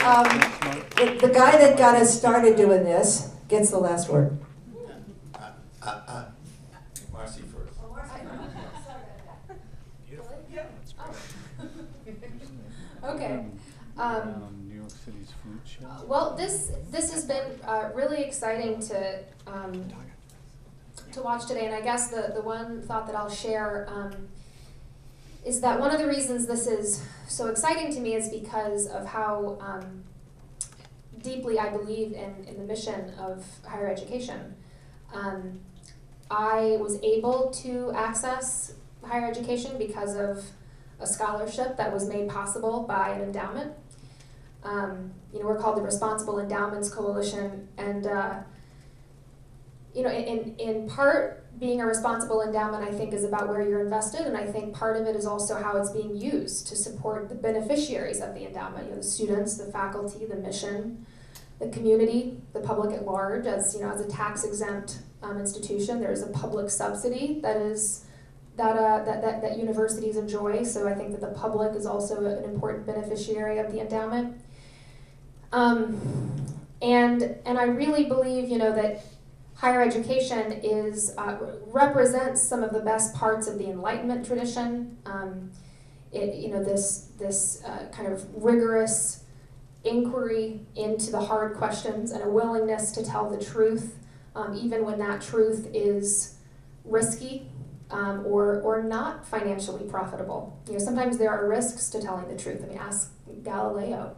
The guy that got us started doing this gets the last word. Marcie first. Okay. New York City's food show. Well, this has been really exciting to watch today, and I guess the one thought that I'll share is that one of the reasons this is so exciting to me is because of how deeply I believe in the mission of higher education. I was able to access higher education because of a scholarship that was made possible by an endowment. We're called the Responsible Endowments Coalition, and in part, being a responsible endowment, I think, is about where you're invested, and I think part of it is also how it's being used to support the beneficiaries of the endowment. The students, the faculty, the mission, the community, the public at large. As as a tax-exempt institution, there's a public subsidy that universities enjoy. So I think that the public is also an important beneficiary of the endowment. And I really believe, that higher education represents some of the best parts of the Enlightenment tradition. This kind of rigorous inquiry into the hard questions and a willingness to tell the truth, even when that truth is risky or not financially profitable. Sometimes there are risks to telling the truth. I mean, ask Galileo.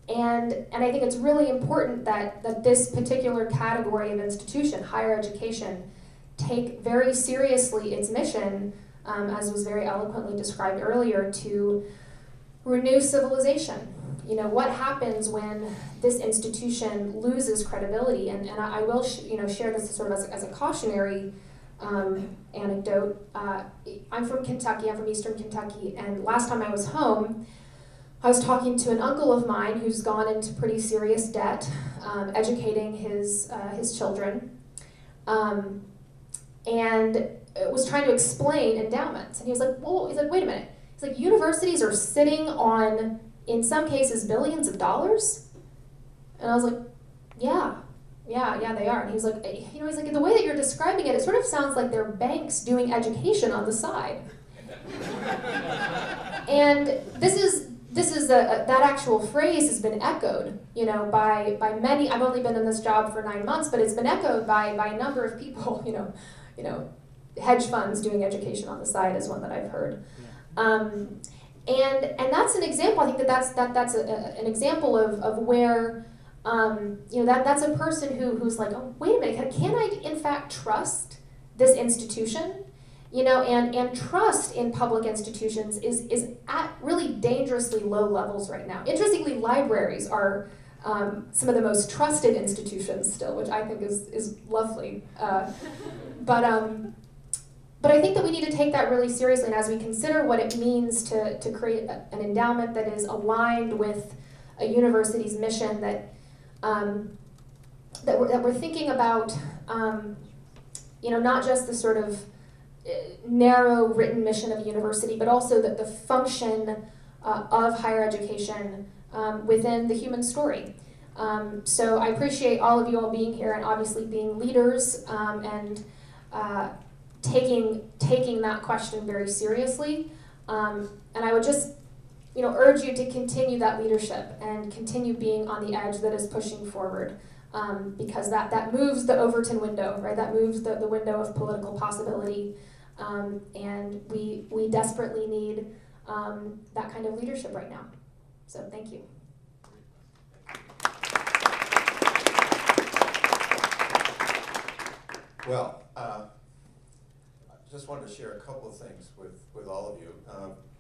And I think it's really important that this particular category of institution, higher education, take very seriously its mission, as was very eloquently described earlier, to renew civilization. What happens when this institution loses credibility? And I will share this sort of as a cautionary anecdote. I'm from Kentucky, I'm from Eastern Kentucky, and last time I was home, I was talking to an uncle of mine who's gone into pretty serious debt, educating his children, and was trying to explain endowments. And he was like, wait a minute. He's like, universities are sitting on, in some cases, billions of dollars? And I was like, yeah, they are. And he's like, he's like, the way that you're describing it, it sort of sounds like they're banks doing education on the side. And this is that actual phrase has been echoed, by many. I've only been in this job for 9 months, but it's been echoed by a number of people. Hedge funds doing education on the side is one that I've heard, and that's an example. I think that's an example of where that's a person who's like, oh, wait a minute, can I in fact trust this institution? And trust in public institutions is at really dangerously low levels right now. Interestingly, libraries are some of the most trusted institutions still, which I think is lovely. But I think that we need to take that really seriously, and as we consider what it means to create an endowment that is aligned with a university's mission, that we're thinking about, not just the sort of narrow written mission of a university, but also the function of higher education within the human story. So I appreciate all of you all being here and obviously being leaders and taking that question very seriously. And I would just urge you to continue that leadership and continue being on the edge that is pushing forward. Because that moves the Overton window, right? That moves the window of political possibility. And we desperately need that kind of leadership right now. So thank you. Well, I just wanted to share a couple of things with all of you.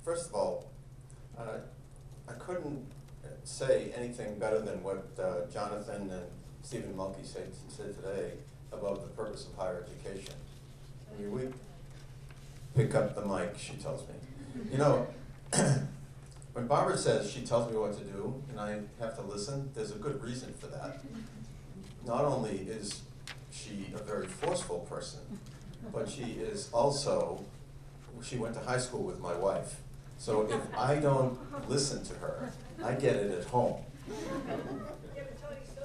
First of all, I couldn't say anything better than what Jonathan and Stephen Mulkey said today about the purpose of higher education. I mean, we pick up the mic, she tells me. When Barbara says she tells me what to do and I have to listen, there's a good reason for that. Not only is she a very forceful person, but she is also, she went to high school with my wife. So if I don't listen to her, I get it at home. Yeah, but Tony, so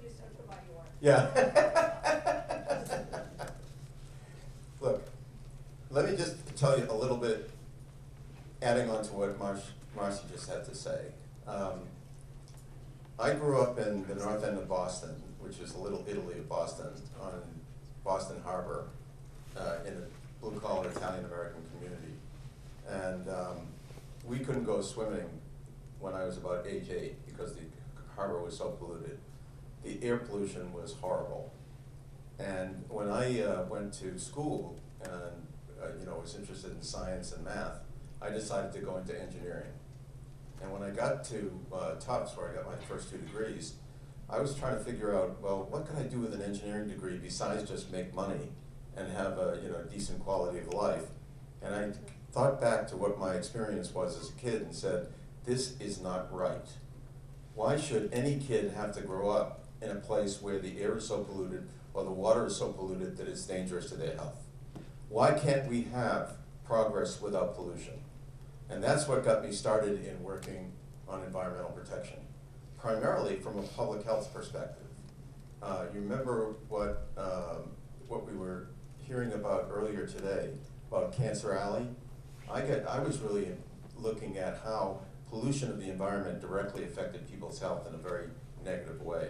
did Central Body Work. Yeah. Look, let me just tell you a little bit, adding on to what Marcie just had to say. I grew up in the north end of Boston, which is a little Italy of Boston, on Boston Harbor, in a blue-collar Italian-American community. And we couldn't go swimming when I was about age 8 because the harbor was so polluted. The air pollution was horrible. And when I went to school and was interested in science and math, I decided to go into engineering. And when I got to Tufts, where I got my first 2 degrees, I was trying to figure out, well, what can I do with an engineering degree besides just make money and have a decent quality of life? And I thought back to what my experience was as a kid and said, this is not right. Why should any kid have to grow up in a place where the air is so polluted or the water is so polluted that it's dangerous to their health? Why can't we have progress without pollution? And that's what got me started in working on environmental protection, primarily from a public health perspective. You remember what we were hearing about earlier today about Cancer Alley? I was really looking at how pollution of the environment directly affected people's health in a very negative way.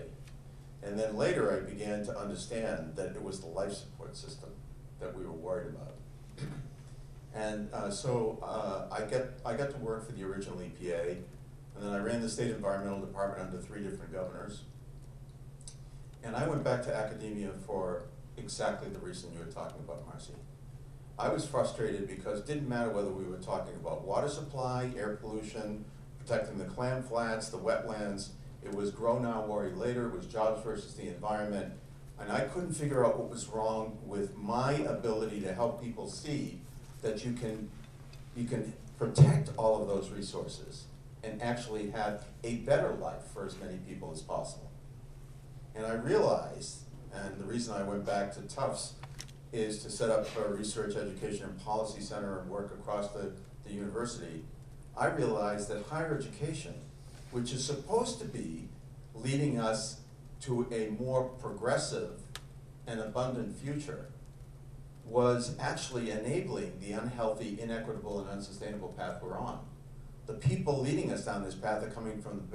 And then later I began to understand that it was the life support system that we were worried about. And so I got to work for the original EPA, and then I ran the state environmental department under 3 different governors. And I went back to academia for exactly the reason you were talking about, Marcie. I was frustrated because it didn't matter whether we were talking about water supply, air pollution, protecting the clam flats, the wetlands. It was grow now, worry later. It was jobs versus the environment. And I couldn't figure out what was wrong with my ability to help people see that you can protect all of those resources and actually have a better life for as many people as possible. And I realized, and the reason I went back to Tufts is to set up a research, education, and policy center and work across the university. I realized that higher education, which is supposed to be leading us to a more progressive and abundant future, was actually enabling the unhealthy, inequitable, and unsustainable path we're on. The people leading us down this path are coming from the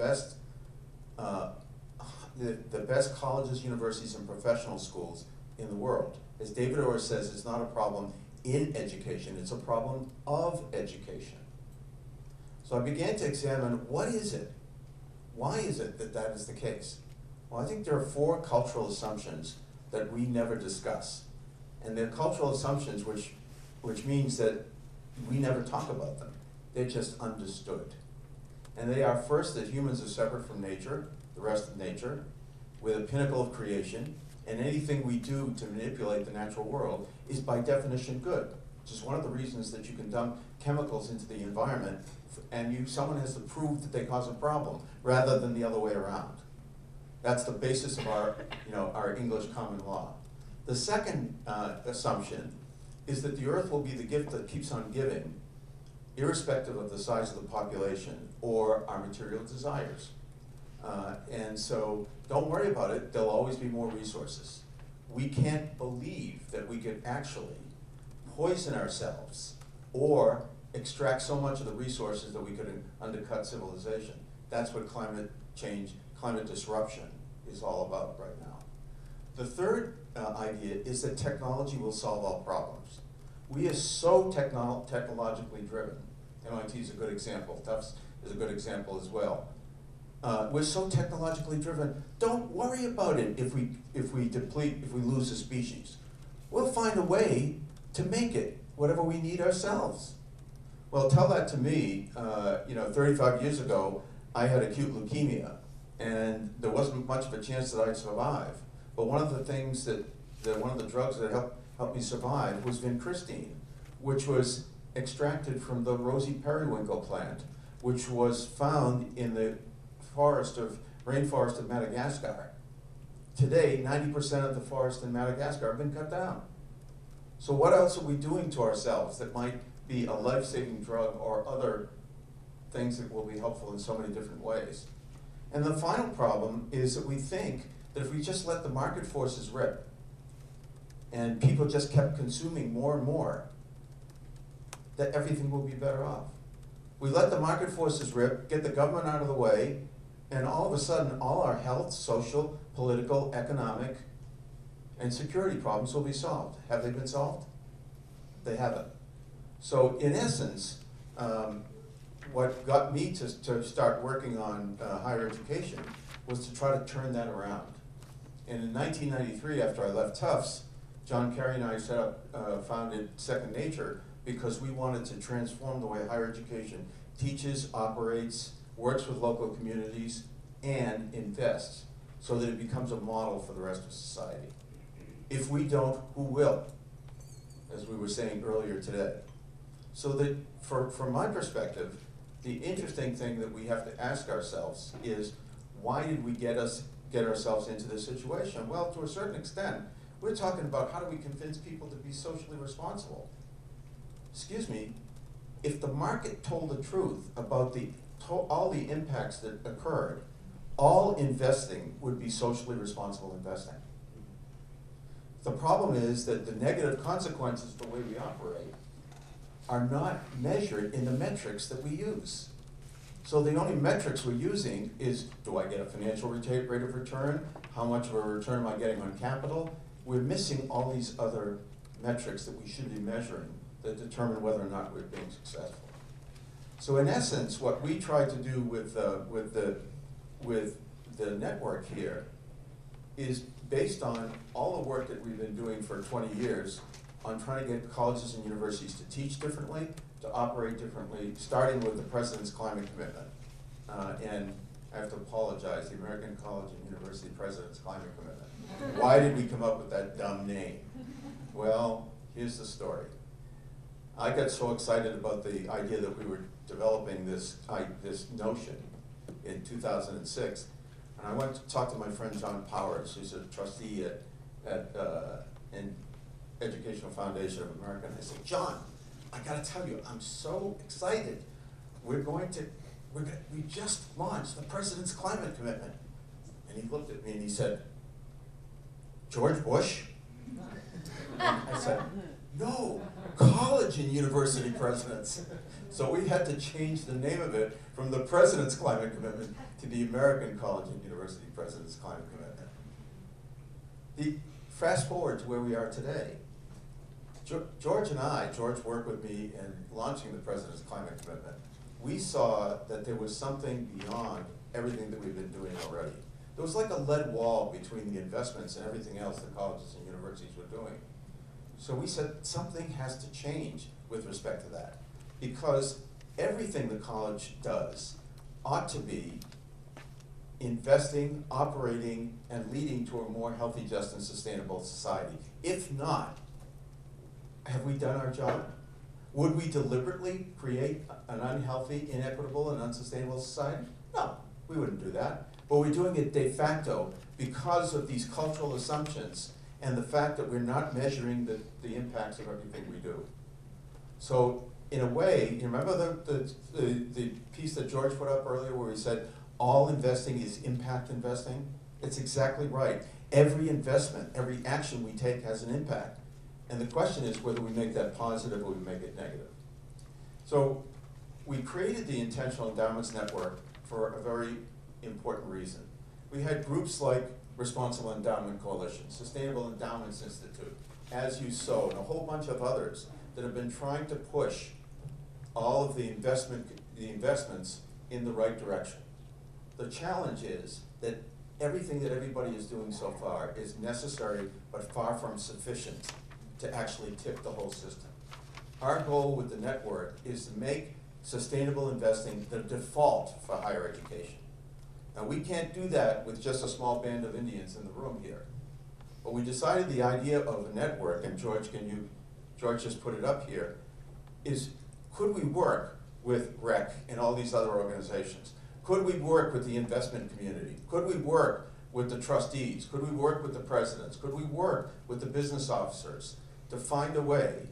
best colleges, universities, and professional schools in the world. As David Orr says, it's not a problem in education, it's a problem of education. So I began to examine, what is it? Why is it that that is the case? Well, I think there are 4 cultural assumptions that we never discuss. And they're cultural assumptions which means that we never talk about them. They're just understood. And they are, first, that humans are separate from nature, the rest of nature. We're the pinnacle of creation, and anything we do to manipulate the natural world is by definition good, which is one of the reasons that you can dump chemicals into the environment and someone has to prove that they cause a problem rather than the other way around. That's the basis of our English common law. The second assumption is that the earth will be the gift that keeps on giving, irrespective of the size of the population or our material desires. And so don't worry about it, there'll always be more resources. We can't believe that we could actually poison ourselves or extract so much of the resources that we could undercut civilization. That's what climate change, climate disruption is all about right now. The third idea is that technology will solve all problems. We are so technologically driven. MIT is a good example. Tufts is a good example as well. We're so technologically driven. Don't worry about it if we lose a species. We'll find a way to make it whatever we need ourselves. Well, tell that to me. 35 years ago, I had acute leukemia, and there wasn't much of a chance that I'd survive. But one of the things one of the drugs that helped me survive was vincristine, which was extracted from the rosy periwinkle plant, which was found in the rainforest of Madagascar. Today, 90% of the forest in Madagascar have been cut down. So what else are we doing to ourselves that might be a life-saving drug or other things that will be helpful in so many different ways. And the final problem is that we think that if we just let the market forces rip and people just kept consuming more and more, that everything will be better off. We let the market forces rip, get the government out of the way, and all of a sudden, all our health, social, political, economic, and security problems will be solved. Have they been solved? They haven't. So in essence, what got me to start working on higher education was to try to turn that around. And in 1993, after I left Tufts, John Kerry and I founded Second Nature because we wanted to transform the way higher education teaches, operates, works with local communities, and invests so that it becomes a model for the rest of society. If we don't, who will? As we were saying earlier today. So that, from my perspective, the interesting thing that we have to ask ourselves is, why did we get ourselves into this situation? Well, to a certain extent, we're talking about how do we convince people to be socially responsible. Excuse me, if the market told the truth about all the impacts that occurred, all investing would be socially responsible investing. The problem is that the negative consequences of the way we operate are not measured in the metrics that we use. So the only metrics we're using is, do I get a financial rate of return? How much of a return am I getting on capital? We're missing all these other metrics that we should be measuring that determine whether or not we're being successful. So in essence, what we try to do with the network here is based on all the work that we've been doing for 20 years on trying to get colleges and universities to teach differently, to operate differently, starting with the President's Climate Commitment. And I have to apologize, the American College and University President's Climate Commitment. Why did we come up with that dumb name? Well, here's the story. I got so excited about the idea that we were developing this notion in 2006, and I went to talk to my friend John Powers, who's a trustee at Educational Foundation of America, and I said, John, I gotta tell you, I'm so excited. We just launched the President's Climate Commitment. And he looked at me and he said, George Bush? I said, no, college and university presidents. So we had to change the name of it from the President's Climate Commitment to the American College and University President's Climate Commitment. Fast forward to where we are today. George worked with me in launching the President's Climate Commitment. We saw that there was something beyond everything that we've been doing already. There was like a lead wall between the investments and everything else that colleges and universities were doing. So we said something has to change with respect to that, because everything the college does ought to be investing, operating, and leading to a more healthy, just, and sustainable society. If not, have we done our job? Would we deliberately create an unhealthy, inequitable, and unsustainable society? No, we wouldn't do that. But we're doing it de facto because of these cultural assumptions and the fact that we're not measuring the impacts of everything we do. So in a way, you remember the piece that George put up earlier where he said, all investing is impact investing? It's exactly right. Every investment, every action we take has an impact. And the question is whether we make that positive or we make it negative. So we created the Intentional Endowments Network for a very important reason. We had groups like Responsible Endowment Coalition, Sustainable Endowments Institute, As You Sow, and a whole bunch of others that have been trying to push all of the investments in the right direction. The challenge is that everything that everybody is doing so far is necessary but far from sufficient to actually tip the whole system. Our goal with the network is to make sustainable investing the default for higher education. Now, we can't do that with just a small band of Indians in the room here. But we decided the idea of a network, and George just put it up here, is could we work with REC and all these other organizations? Could we work with the investment community? Could we work with the trustees? Could we work with the presidents? Could we work with the business officers to find a way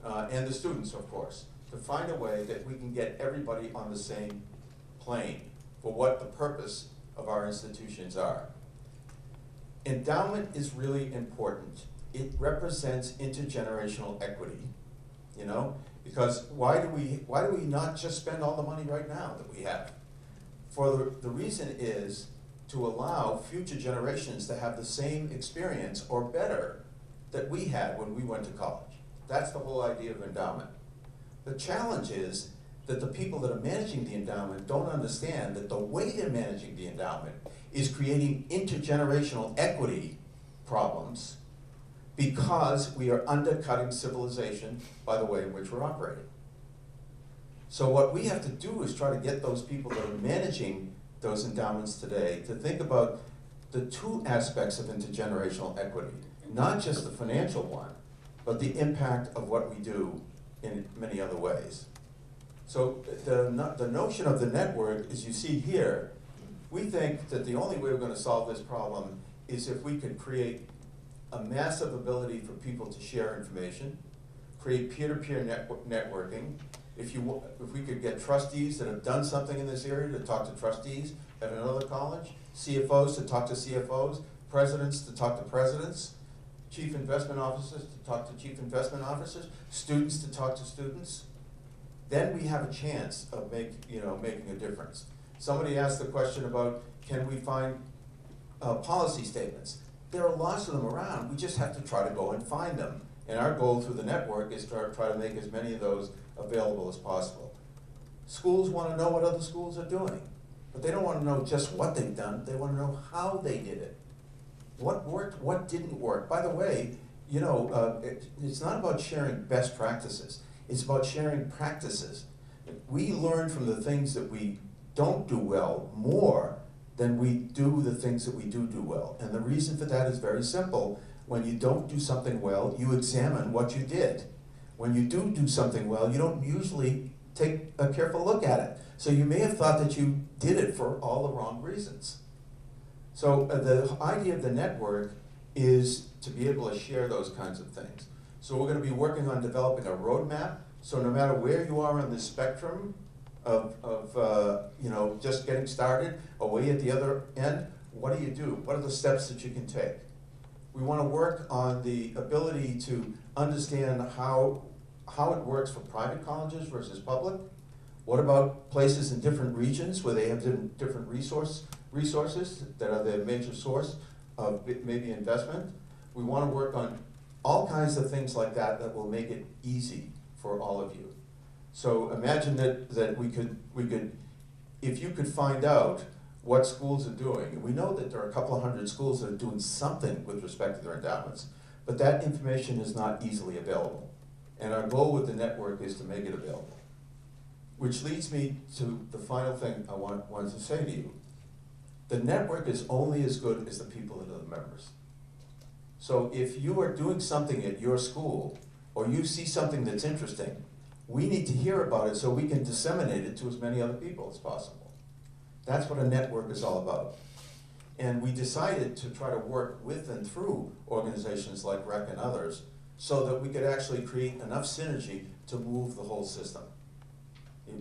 and the students, of course, to find a way that we can get everybody on the same plane for what the purpose of our institutions are. Endowment is really important. It represents intergenerational equity, you know, because why do we not just spend all the money right now that we have? For the reason is to allow future generations to have the same experience or better that we had when we went to college. That's the whole idea of endowment. The challenge is that the people that are managing the endowment don't understand that the way they're managing the endowment is creating intergenerational equity problems because we are undercutting civilization by the way in which we're operating. So what we have to do is try to get those people that are managing those endowments today to think about the two aspects of intergenerational equity, not just the financial one, but the impact of what we do in many other ways. So the notion of the network, as you see here, we think that the only way we're going to solve this problem is if we could create a massive ability for people to share information, create peer-to-peer networking. If we could get trustees that have done something in this area to talk to trustees at another college, CFOs to talk to CFOs, presidents to talk to presidents, chief investment officers to talk to chief investment officers, students to talk to students, then we have a chance of making a difference. Somebody asked the question about, can we find policy statements? There are lots of them around, we just have to try to go and find them. And our goal through the network is to try to make as many of those available as possible. Schools want to know what other schools are doing, but they don't want to know just what they've done, they want to know how they did it. What worked, what didn't work. By the way, it's not about sharing best practices, it's about sharing practices. We learn from the things that we don't do well more than we do the things that we do well. And the reason for that is very simple. When you don't do something well, you examine what you did. When you do something well, you don't usually take a careful look at it. So you may have thought that you did it for all the wrong reasons. So the idea of the network is to be able to share those kinds of things. So we're going to be working on developing a roadmap. So no matter where you are on the spectrum of just getting started, or way at the other end, what do you do? What are the steps that you can take? We want to work on the ability to understand how it works for private colleges versus public. What about places in different regions where they have different resources that are their major source of maybe investment? We want to work on all kinds of things like that will make it easy for all of you. So imagine that we could, if you could find out what schools are doing, and we know that there are a couple of hundred schools that are doing something with respect to their endowments, but that information is not easily available. And our goal with the network is to make it available. Which leads me to the final thing I wanted to say to you. The network is only as good as the people that are the members. So if you are doing something at your school, or you see something that's interesting, we need to hear about it so we can disseminate it to as many other people as possible. That's what a network is all about. And we decided to try to work with and through organizations like REC and others so that we could actually create enough synergy to move the whole system.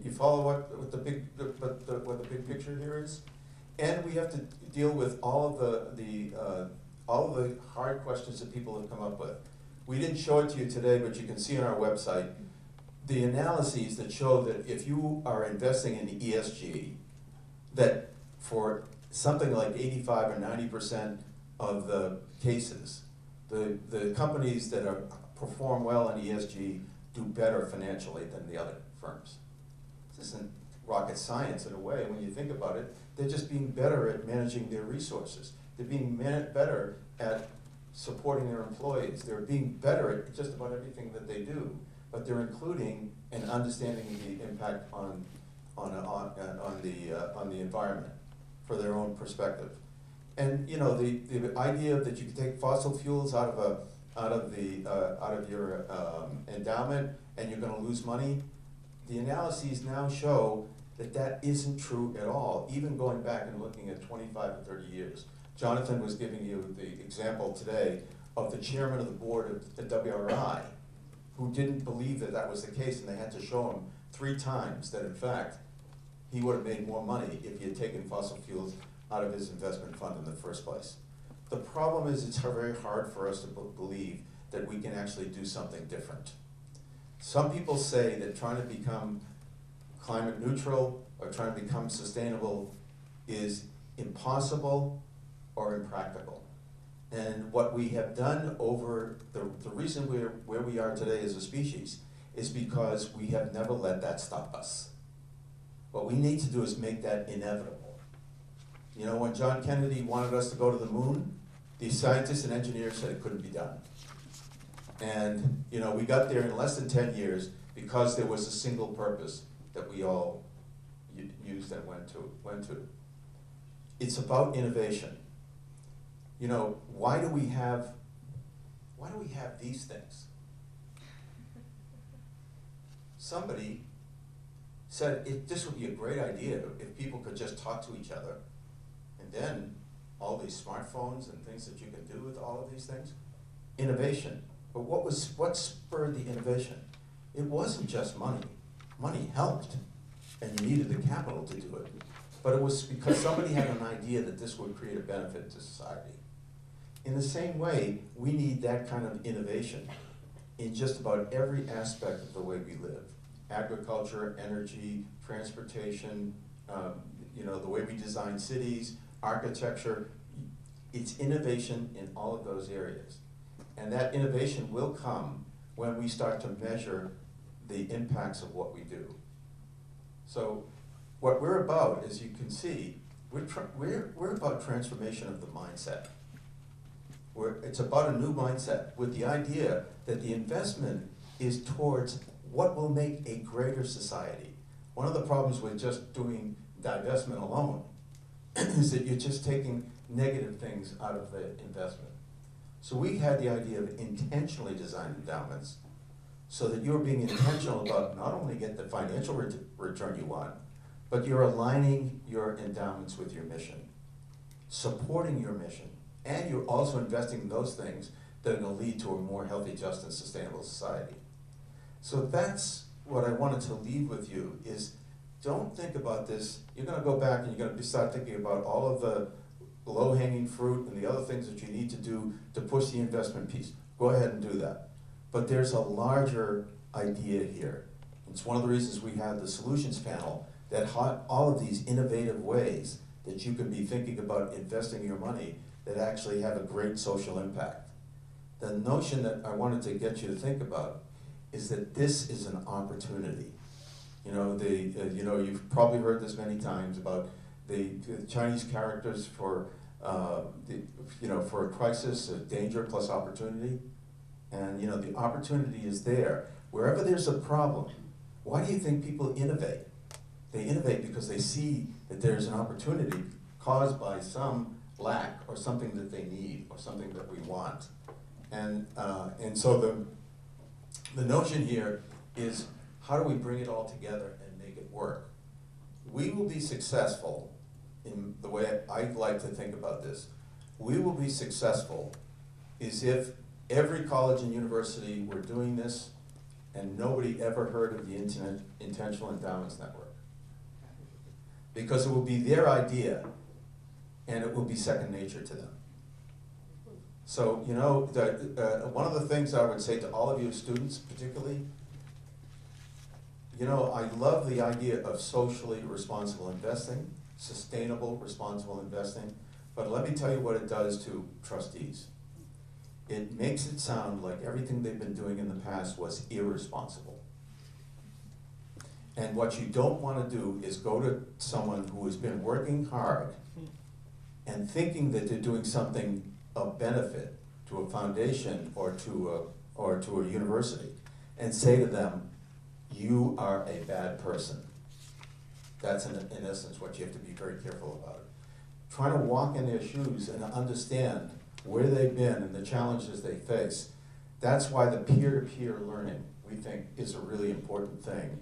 You follow what the big picture here is? And we have to deal with all of the hard questions that people have come up with. We didn't show it to you today, but you can see on our website the analyses that show that if you are investing in ESG, that for something like 85 or 90% of the cases, the companies that perform well in ESG do better financially than the other firms. This isn't rocket science in a way. When you think about it, they're just being better at managing their resources. They're being better at supporting their employees. They're being better at just about everything that they do, but they're including and understanding the impact on the environment for their own perspective. And the idea that you can take fossil fuels out of your endowment and you're going to lose money, the analyses now show that that isn't true at all, even going back and looking at 25 or 30 years. Jonathan was giving you the example today of the chairman of the board of the WRI, who didn't believe that that was the case, and they had to show him 3 times that in fact, he would have made more money if he had taken fossil fuels out of his investment fund in the first place. The problem is it's very hard for us to believe that we can actually do something different. Some people say that trying to become climate neutral or trying to become sustainable is impossible or impractical. And what we have done over, the reason we're where we are today as a species is because we have never let that stop us. What we need to do is make that inevitable. You know, when John Kennedy wanted us to go to the moon, the scientists and engineers said it couldn't be done. And, you know, we got there in less than 10 years because there was a single purpose that we all used and went to. It's about innovation. You know, why do we have these things? Somebody said this would be a great idea if people could just talk to each other. And then all these smartphones and things that you can do with all of these things. Innovation. But what spurred the innovation? It wasn't just money. Money helped, and you needed the capital to do it. But it was because somebody had an idea that this would create a benefit to society. In the same way, we need that kind of innovation in just about every aspect of the way we live. Agriculture, energy, transportation, you know, the way we design cities, architecture. It's innovation in all of those areas. And that innovation will come when we start to measure the impacts of what we do. So what we're about, as you can see, we're about transformation of the mindset. It's about a new mindset with the idea that the investment is towards what will make a greater society. One of the problems with just doing divestment alone is that you're just taking negative things out of the investment. So we had the idea of intentionally designed endowments so that you're being intentional about not only get the financial return you want, but you're aligning your endowments with your mission, supporting your mission, and you're also investing in those things that are going to lead to a more healthy, just, and sustainable society. So that's what I wanted to leave with you is don't think about this. You're going to go back and you're going to start thinking about all of the low-hanging fruit and the other things that you need to do to push the investment piece. Go ahead and do that. But there's a larger idea here. It's one of the reasons we have the solutions panel that all of these innovative ways that you can be thinking about investing your money that actually have a great social impact. The notion that I wanted to get you to think about is that this is an opportunity. You know, you've probably heard this many times about the Chinese characters for for a crisis, a danger plus opportunity. And you know, the opportunity is there. Wherever there's a problem, why do you think people innovate? They innovate because they see that there's an opportunity caused by some lack or something that they need or something that we want. And so the notion here is how do we bring it all together and make it work? We will be successful in the way I like to think about this. We will be successful is if every college and university were doing this and nobody ever heard of the Intentional Endowments Network. Because it will be their idea and it will be second nature to them. So, you know, one of the things I would say to all of you students particularly, you know, I love the idea of socially responsible investing, sustainable responsible investing, but let me tell you what it does to trustees. It makes it sound like everything they've been doing in the past was irresponsible. And what you don't want to do is go to someone who has been working hard and thinking that they're doing something of benefit to a foundation or to a university and say to them, you are a bad person. That's in essence what you have to be very careful about. Trying to walk in their shoes and understand where they've been and the challenges they face. That's why the peer-to-peer learning, we think, is a really important thing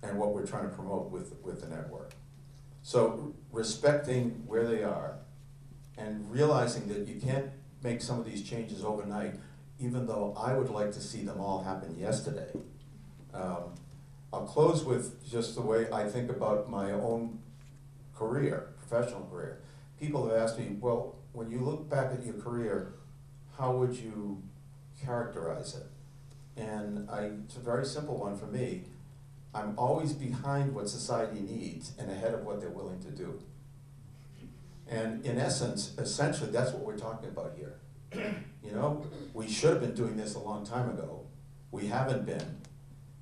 and what we're trying to promote with the network. So respecting where they are and realizing that you can't make some of these changes overnight. even though I would like to see them all happen yesterday. I'll close with just the way I think about my own career, professional career. People have asked me, well, when you look back at your career, how would you characterize it? And it's a very simple one for me. I'm always behind what society needs and ahead of what they're willing to do. And in essence, essentially, that's what we're talking about here. You know, we should have been doing this a long time ago. We haven't been.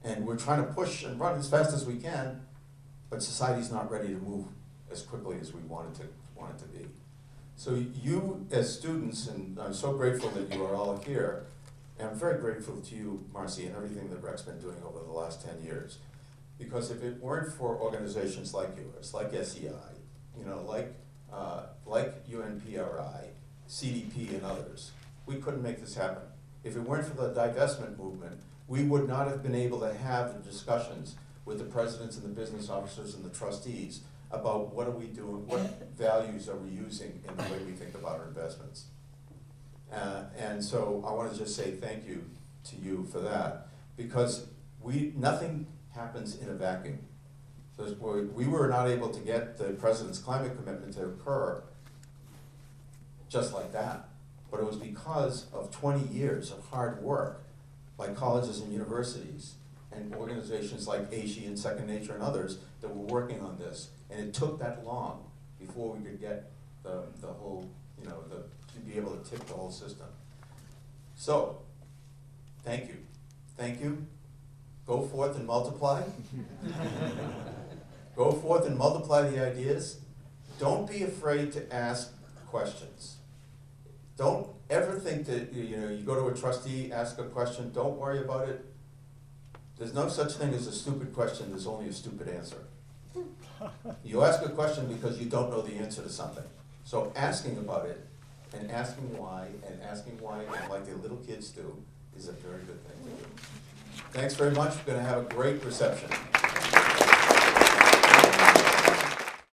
And we're trying to push and run as fast as we can, but society's not ready to move as quickly as we want it to be. So you, as students, and I'm so grateful that you are all here, and I'm very grateful to you, Marcie, and everything that Rec's been doing over the last 10 years. Because if it weren't for organizations like yours, like SEI, you know, like UNPRI, CDP, and others, we couldn't make this happen. If it weren't for the divestment movement, we would not have been able to have the discussions with the presidents and the business officers and the trustees about what are we doing, what values are we using in the way we think about our investments. And so I want to just say thank you to you for that, because nothing happens in a vacuum. So we were not able to get the president's climate commitment to occur just like that, but it was because of 20 years of hard work by colleges and universities and organizations like ASHE and Second Nature and others that were working on this. And it took that long before we could get the whole, you know, to be able to tip the whole system. So, thank you. Thank you. Go forth and multiply. Go forth and multiply the ideas. Don't be afraid to ask questions. Don't ever think that, you know, you go to a trustee, ask a question, don't worry about it. There's no such thing as a stupid question, there's only a stupid answer. You ask a question because you don't know the answer to something. So asking about it, and asking why, like the little kids do, is a very good thing to do. Thanks very much, we're gonna have a great reception.